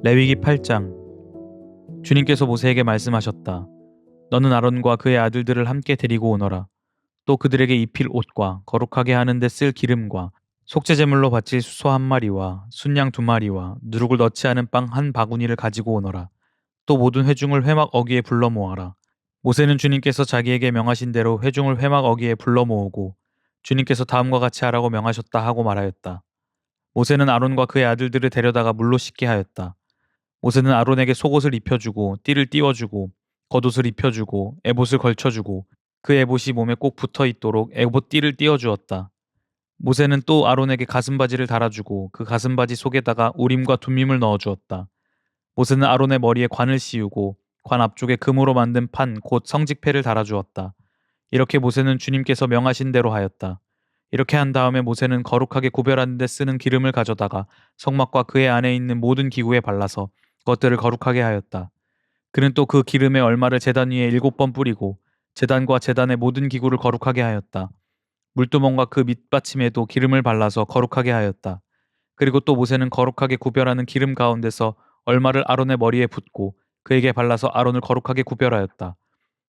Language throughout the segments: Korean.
레위기 8장. 주님께서 모세에게 말씀하셨다. 너는 아론과 그의 아들들을 함께 데리고 오너라. 또 그들에게 입힐 옷과 거룩하게 하는 데 쓸 기름과 속죄제물로 바칠 수소 한 마리와 순양 두 마리와 누룩을 넣지 않은 빵 한 바구니를 가지고 오너라. 또 모든 회중을 회막 어귀에 불러 모아라. 모세는 주님께서 자기에게 명하신 대로 회중을 회막 어귀에 불러 모으고 주님께서 다음과 같이 하라고 명하셨다 하고 말하였다. 모세는 아론과 그의 아들들을 데려다가 물로 씻게 하였다. 모세는 아론에게 속옷을 입혀주고 띠를 띄워주고 겉옷을 입혀주고 에봇을 걸쳐주고 그 에봇이 몸에 꼭 붙어있도록 에봇 띠를 띄워주었다. 모세는 또 아론에게 가슴바지를 달아주고 그 가슴바지 속에다가 우림과 둠밈을 넣어주었다. 모세는 아론의 머리에 관을 씌우고 관 앞쪽에 금으로 만든 판 곧 성직패를 달아주었다. 이렇게 모세는 주님께서 명하신 대로 하였다. 이렇게 한 다음에 모세는 거룩하게 구별하는 데 쓰는 기름을 가져다가 성막과 그의 안에 있는 모든 기구에 발라서 그것들을 거룩하게 하였다. 그는 또 그 기름의 얼마를 제단 위에 7번 뿌리고 제단과 제단의 모든 기구를 거룩하게 하였다. 물두멍과 그 밑받침에도 기름을 발라서 거룩하게 하였다. 그리고 또 모세는 거룩하게 구별하는 기름 가운데서 얼마를 아론의 머리에 붓고 그에게 발라서 아론을 거룩하게 구별하였다.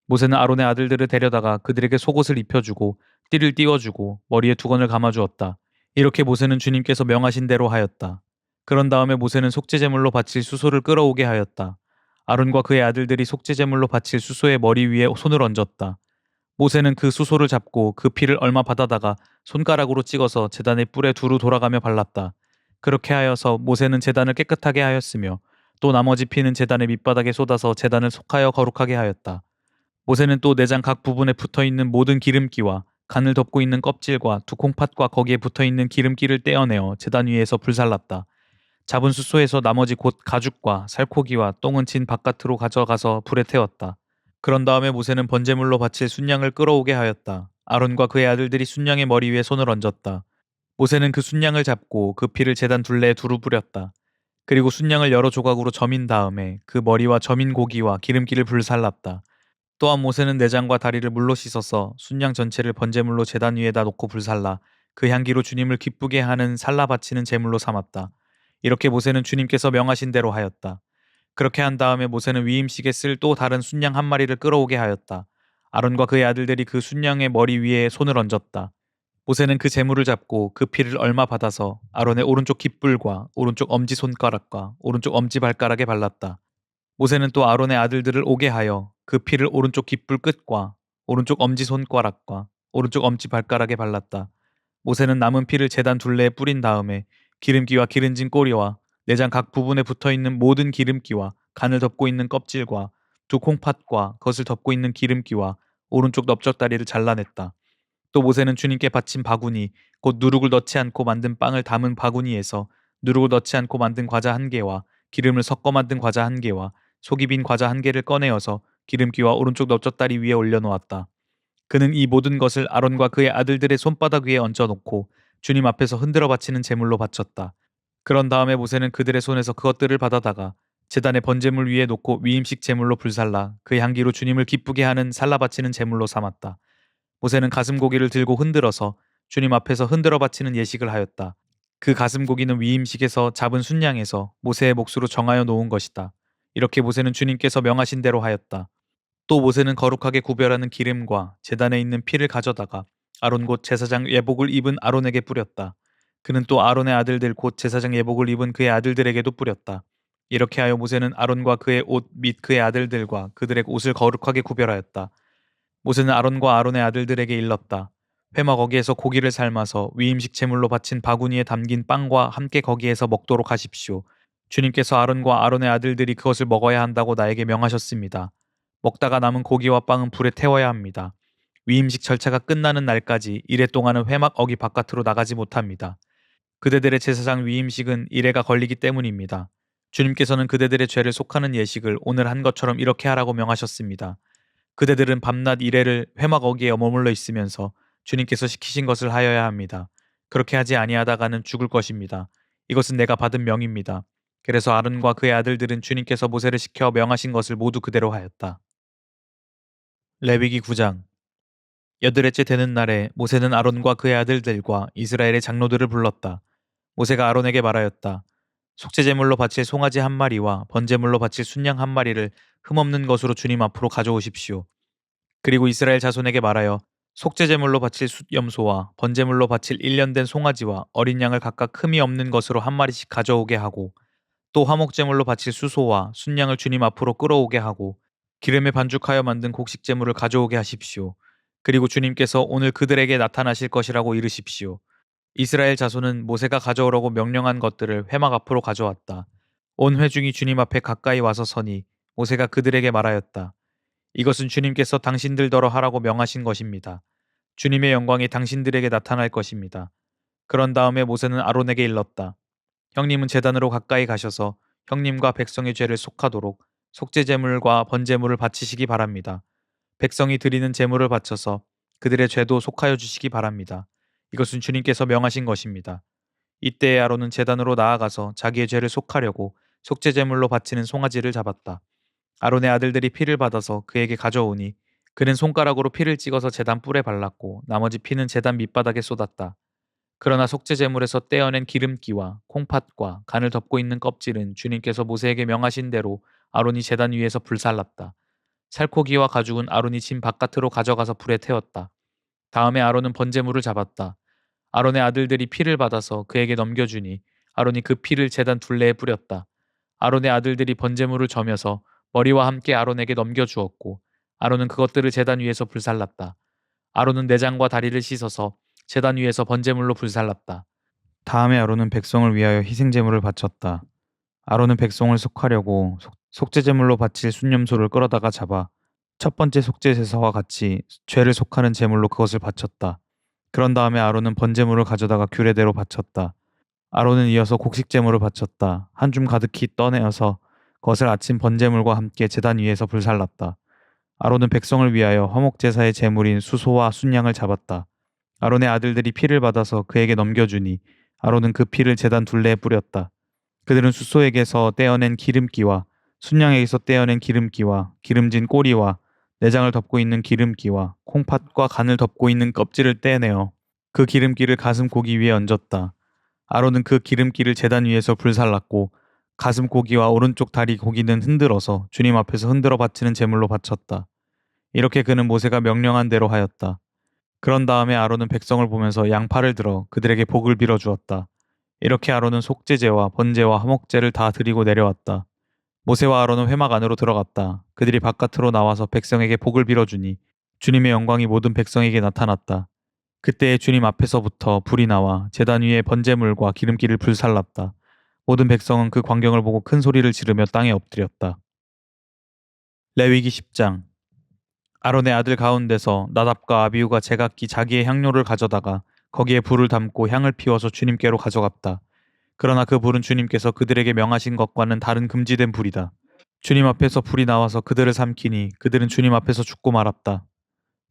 모세는 아론의 아들들을 데려다가 그들에게 속옷을 입혀주고 띠를 띄워주고 머리에 두건을 감아주었다. 이렇게 모세는 주님께서 명하신 대로 하였다. 그런 다음에 모세는 속죄제물로 바칠 수소를 끌어오게 하였다. 아론과 그의 아들들이 속죄제물로 바칠 수소의 머리 위에 손을 얹었다. 모세는 그 수소를 잡고 그 피를 얼마 받아다가 손가락으로 찍어서 제단의 뿔에 두루 돌아가며 발랐다. 그렇게 하여서 모세는 제단을 깨끗하게 하였으며 또 나머지 피는 제단의 밑바닥에 쏟아서 제단을 속하여 거룩하게 하였다. 모세는 또 내장 각 부분에 붙어있는 모든 기름기와 간을 덮고 있는 껍질과 두 콩팥과 거기에 붙어있는 기름기를 떼어내어 제단 위에서 불살랐다. 잡은 수소에서 나머지 곧 가죽과 살코기와 똥은 진 바깥으로 가져가서 불에 태웠다. 그런 다음에 모세는 번제물로 바칠 순양을 끌어오게 하였다. 아론과 그의 아들들이 순양의 머리 위에 손을 얹었다. 모세는 그 순양을 잡고 그 피를 제단 둘레에 두루 뿌렸다. 그리고 순양을 여러 조각으로 저민 다음에 그 머리와 저민 고기와 기름기를 불살랐다. 또한 모세는 내장과 다리를 물로 씻어서 순양 전체를 번제물로 제단 위에다 놓고 불살라 그 향기로 주님을 기쁘게 하는 살라 바치는 제물로 삼았다. 이렇게 모세는 주님께서 명하신 대로 하였다. 그렇게 한 다음에 모세는 위임식에 쓸 또 다른 순양 한 마리를 끌어오게 하였다. 아론과 그의 아들들이 그 순양의 머리 위에 손을 얹었다. 모세는 그 제물을 잡고 그 피를 얼마 받아서 아론의 오른쪽 깃불과 오른쪽 엄지손가락과 오른쪽 엄지발가락에 발랐다. 모세는 또 아론의 아들들을 오게 하여 그 피를 오른쪽 깃불 끝과 오른쪽 엄지손가락과 오른쪽 엄지발가락에 발랐다. 모세는 남은 피를 제단 둘레에 뿌린 다음에 기름기와 기름진 꼬리와 내장 각 부분에 붙어있는 모든 기름기와 간을 덮고 있는 껍질과 두 콩팥과 겉을 덮고 있는 기름기와 오른쪽 넓적다리를 잘라냈다. 또 모세는 주님께 바친 바구니 곧 누룩을 넣지 않고 만든 빵을 담은 바구니에서 누룩을 넣지 않고 만든 과자 한 개와 기름을 섞어 만든 과자 한 개와 속이 빈 과자 한 개를 꺼내어서 기름기와 오른쪽 넓적다리 위에 올려놓았다. 그는 이 모든 것을 아론과 그의 아들들의 손바닥 위에 얹어놓고 주님 앞에서 흔들어 바치는 제물로 바쳤다. 그런 다음에 모세는 그들의 손에서 그것들을 받아다가 제단의 번제물 위에 놓고 위임식 제물로 불살라 그 향기로 주님을 기쁘게 하는 살라 바치는 제물로 삼았다. 모세는 가슴고기를 들고 흔들어서 주님 앞에서 흔들어 바치는 예식을 하였다. 그 가슴고기는 위임식에서 잡은 순양에서 모세의 몫으로 정하여 놓은 것이다. 이렇게 모세는 주님께서 명하신 대로 하였다. 또 모세는 거룩하게 구별하는 기름과 제단에 있는 피를 가져다가 아론 곧 제사장 예복을 입은 아론에게 뿌렸다. 그는 또 아론의 아들들 곧 제사장 예복을 입은 그의 아들들에게도 뿌렸다. 이렇게 하여 모세는 아론과 그의 옷 및 그의 아들들과 그들의 옷을 거룩하게 구별하였다. 모세는 아론과 아론의 아들들에게 일렀다. 회막 거기에서 고기를 삶아서 위임식 제물로 바친 바구니에 담긴 빵과 함께 거기에서 먹도록 하십시오. 주님께서 아론과 아론의 아들들이 그것을 먹어야 한다고 나에게 명하셨습니다. 먹다가 남은 고기와 빵은 불에 태워야 합니다. 위임식 절차가 끝나는 날까지 이래 동안은 회막 어기 바깥으로 나가지 못합니다. 그대들의 제사장 위임식은 이래가 걸리기 때문입니다. 주님께서는 그대들의 죄를 속하는 예식을 오늘 한 것처럼 이렇게 하라고 명하셨습니다. 그대들은 밤낮 이래를 회막 어기에 머물러 있으면서 주님께서 시키신 것을 하여야 합니다. 그렇게 하지 아니하다가는 죽을 것입니다. 이것은 내가 받은 명입니다. 그래서 아론과 그의 아들들은 주님께서 모세를 시켜 명하신 것을 모두 그대로 하였다. 레위기 9장. 여드레째 되는 날에 모세는 아론과 그의 아들들과 이스라엘의 장로들을 불렀다. 모세가 아론에게 말하였다. 속죄제물로 바칠 송아지 한 마리와 번제물로 바칠 순양 한 마리를 흠없는 것으로 주님 앞으로 가져오십시오. 그리고 이스라엘 자손에게 말하여 속죄제물로 바칠 숫염소와 번제물로 바칠 1년 된 송아지와 어린 양을 각각 흠이 없는 것으로 한 마리씩 가져오게 하고, 또 화목제물로 바칠 수소와 순양을 주님 앞으로 끌어오게 하고, 기름에 반죽하여 만든 곡식제물을 가져오게 하십시오. 그리고 주님께서 오늘 그들에게 나타나실 것이라고 이르십시오. 이스라엘 자손은 모세가 가져오라고 명령한 것들을 회막 앞으로 가져왔다. 온 회중이 주님 앞에 가까이 와서 서니 모세가 그들에게 말하였다. 이것은 주님께서 당신들더러 하라고 명하신 것입니다. 주님의 영광이 당신들에게 나타날 것입니다. 그런 다음에 모세는 아론에게 일렀다. 형님은 제단으로 가까이 가셔서 형님과 백성의 죄를 속하도록 속죄제물과 번제물을 바치시기 바랍니다. 백성이 드리는 제물을 바쳐서 그들의 죄도 속하여 주시기 바랍니다. 이것은 주님께서 명하신 것입니다. 이때에 아론은 제단으로 나아가서 자기의 죄를 속하려고 속죄제물로 바치는 송아지를 잡았다. 아론의 아들들이 피를 받아서 그에게 가져오니 그는 손가락으로 피를 찍어서 제단 뿔에 발랐고 나머지 피는 제단 밑바닥에 쏟았다. 그러나 속죄제물에서 떼어낸 기름기와 콩팥과 간을 덮고 있는 껍질은 주님께서 모세에게 명하신 대로 아론이 제단 위에서 불살랐다. 살코기와 가죽은 아론이 진 바깥으로 가져가서 불에 태웠다. 다음에 아론은 번제물을 잡았다. 아론의 아들들이 피를 받아서 그에게 넘겨주니 아론이 그 피를 제단 둘레에 뿌렸다. 아론의 아들들이 번제물을 저며서 머리와 함께 아론에게 넘겨주었고, 아론은 그것들을 제단 위에서 불살랐다. 아론은 내장과 다리를 씻어서 제단 위에서 번제물로 불살랐다. 다음에 아론은 백성을 위하여 희생제물을 바쳤다. 아론은 백성을 속하려고 속죄제물로 바칠 순념소를 끌어다가 잡아 첫 번째 속죄제사와 같이 죄를 속하는 제물로 그것을 바쳤다. 그런 다음에 아론은 번제물을 가져다가 규례대로 바쳤다. 아론은 이어서 곡식제물을 바쳤다. 한 줌 가득히 떠내어서 그것을 아침 번제물과 함께 제단 위에서 불살랐다. 아론은 백성을 위하여 화목제사의 제물인 수소와 순양을 잡았다. 아론의 아들들이 피를 받아서 그에게 넘겨주니 아론은 그 피를 제단 둘레에 뿌렸다. 그들은 수소에게서 떼어낸 기름기와 순양에게서 떼어낸 기름기와 기름진 꼬리와 내장을 덮고 있는 기름기와 콩팥과 간을 덮고 있는 껍질을 떼내어 그 기름기를 가슴 고기 위에 얹었다. 아론은 그 기름기를 제단 위에서 불살랐고 가슴 고기와 오른쪽 다리 고기는 흔들어서 주님 앞에서 흔들어 바치는 제물로 바쳤다. 이렇게 그는 모세가 명령한 대로 하였다. 그런 다음에 아론은 백성을 보면서 양팔을 들어 그들에게 복을 빌어 주었다. 이렇게 아론은 속죄제와 번제와 화목제를 다 드리고 내려왔다. 모세와 아론은 회막 안으로 들어갔다. 그들이 바깥으로 나와서 백성에게 복을 빌어주니 주님의 영광이 모든 백성에게 나타났다. 그때에 주님 앞에서부터 불이 나와 제단 위에 번제물과 기름기를 불살랐다. 모든 백성은 그 광경을 보고 큰 소리를 지르며 땅에 엎드렸다. 레위기 10장. 아론의 아들 가운데서 나답과 아비후가 제각기 자기의 향료를 가져다가 거기에 불을 담고 향을 피워서 주님께로 가져갔다. 그러나 그 불은 주님께서 그들에게 명하신 것과는 다른 금지된 불이다. 주님 앞에서 불이 나와서 그들을 삼키니 그들은 주님 앞에서 죽고 말았다.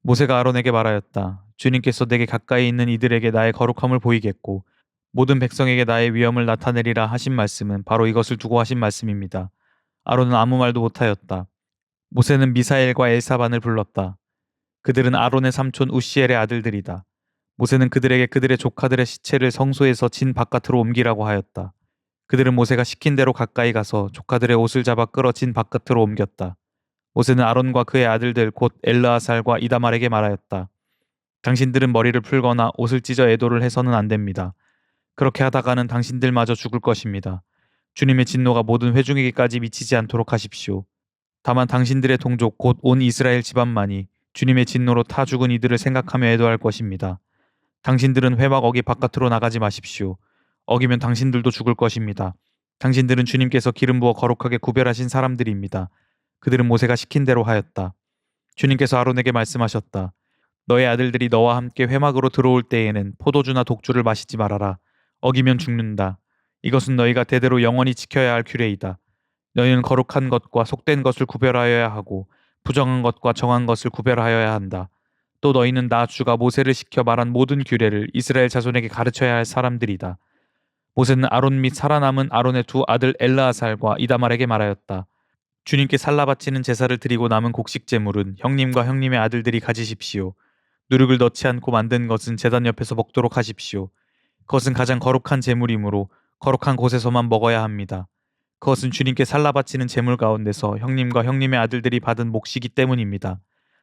모세가 아론에게 말하였다. 주님께서 내게 가까이 있는 이들에게 나의 거룩함을 보이겠고 모든 백성에게 나의 위엄을 나타내리라 하신 말씀은 바로 이것을 두고 하신 말씀입니다. 아론은 아무 말도 못하였다. 모세는 미사엘과 엘사반을 불렀다. 그들은 아론의 삼촌 우시엘의 아들들이다. 모세는 그들에게 그들의 조카들의 시체를 성소에서 진 바깥으로 옮기라고 하였다. 그들은 모세가 시킨 대로 가까이 가서 조카들의 옷을 잡아 끌어 진 바깥으로 옮겼다. 모세는 아론과 그의 아들들 곧 엘르아살과 이다말에게 말하였다. 당신들은 머리를 풀거나 옷을 찢어 애도를 해서는 안 됩니다. 그렇게 하다가는 당신들마저 죽을 것입니다. 주님의 진노가 모든 회중에게까지 미치지 않도록 하십시오. 다만 당신들의 동족 곧 온 이스라엘 집안만이 주님의 진노로 타 죽은 이들을 생각하며 애도할 것입니다. 당신들은 회막 어기 바깥으로 나가지 마십시오. 어기면 당신들도 죽을 것입니다. 당신들은 주님께서 기름 부어 거룩하게 구별하신 사람들입니다. 그들은 모세가 시킨 대로 하였다. 주님께서 아론에게 말씀하셨다. 너의 아들들이 너와 함께 회막으로 들어올 때에는 포도주나 독주를 마시지 말아라. 어기면 죽는다. 이것은 너희가 대대로 영원히 지켜야 할 규례이다. 너희는 거룩한 것과 속된 것을 구별하여야 하고 부정한 것과 정한 것을 구별하여야 한다. 또 너희는 나 주가 모세를 시켜 말한 모든 규례를 이스라엘 자손에게 가르쳐야 할 사람들이다. 모세는 아론 및 살아남은 아론의 두 아들 엘르아살과 이다말에게 말하였다. 주님께 살라바치는 제사를 드리고 남은 곡식 제물은 형님과 형님의 아들들이 가지십시오. 누룩을 넣지 않고 만든 것은 제단 옆에서 먹도록 하십시오. 그것은 가장 거룩한 제물이므로 거룩한 곳에서만 먹어야 합니다. 그것은 주님께 살라 바치는 제물 가운데서 형님과 형님의 아들들이 받은 몫이기 때문입니다.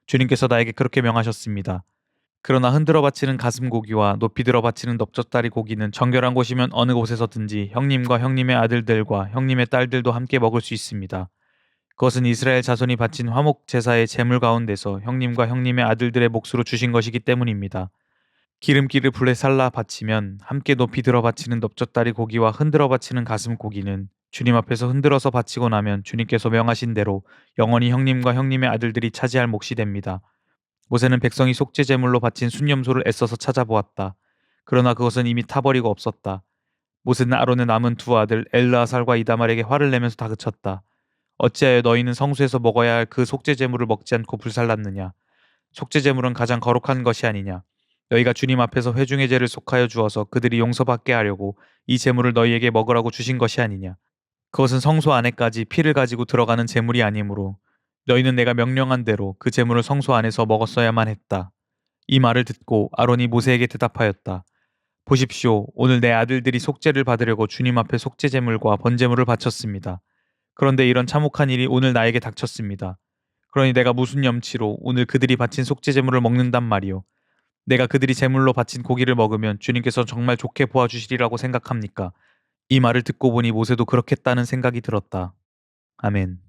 주님께서 나에게 그렇게 명하셨습니다. 그러나 흔들어 바치는 가슴 고기와 높이 들어 바치는 넓적다리 고기는 정결한 곳이면 어느 곳에서든지 형님과 형님의 아들들과 형님의 딸들도 함께 먹을 수 있습니다. 그것은 이스라엘 자손이 바친 화목 제사의 제물 가운데서 형님과 형님의 아들들의 몫으로 주신 것이기 때문입니다. 기름기를 불에 살라 바치면 함께 높이 들어 바치는 넓적다리 고기와 흔들어 바치는 가슴 고기는 주님 앞에서 흔들어서 바치고 나면 주님께서 명하신 대로 영원히 형님과 형님의 아들들이 차지할 몫이 됩니다. 모세는 백성이 속죄 제물로 바친 순염소를 애써서 찾아보았다. 그러나 그것은 이미 타버리고 없었다. 모세는 아론의 남은 두 아들 엘르아살과 이다말에게 화를 내면서 다그쳤다. 어찌하여 너희는 성소에서 먹어야 할 그 속죄 제물을 먹지 않고 불살랐느냐? 속죄 제물은 가장 거룩한 것이 아니냐? 너희가 주님 앞에서 회중의 죄를 속하여 주어서 그들이 용서받게 하려고 이 제물을 너희에게 먹으라고 주신 것이 아니냐? 그것은 성소 안에까지 피를 가지고 들어가는 제물이 아니므로 너희는 내가 명령한 대로 그 제물을 성소 안에서 먹었어야만 했다. 이 말을 듣고 아론이 모세에게 대답하였다. 보십시오. 오늘 내 아들들이 속죄를 받으려고 주님 앞에 속죄 제물과 번제물을 바쳤습니다. 그런데 이런 참혹한 일이 오늘 나에게 닥쳤습니다. 그러니 내가 무슨 염치로 오늘 그들이 바친 속죄 제물을 먹는단 말이오. 내가 그들이 제물로 바친 고기를 먹으면 주님께서 정말 좋게 보아주시리라고 생각합니까? 이 말을 듣고 보니 모세도 그렇겠다는 생각이 들었다. 아멘.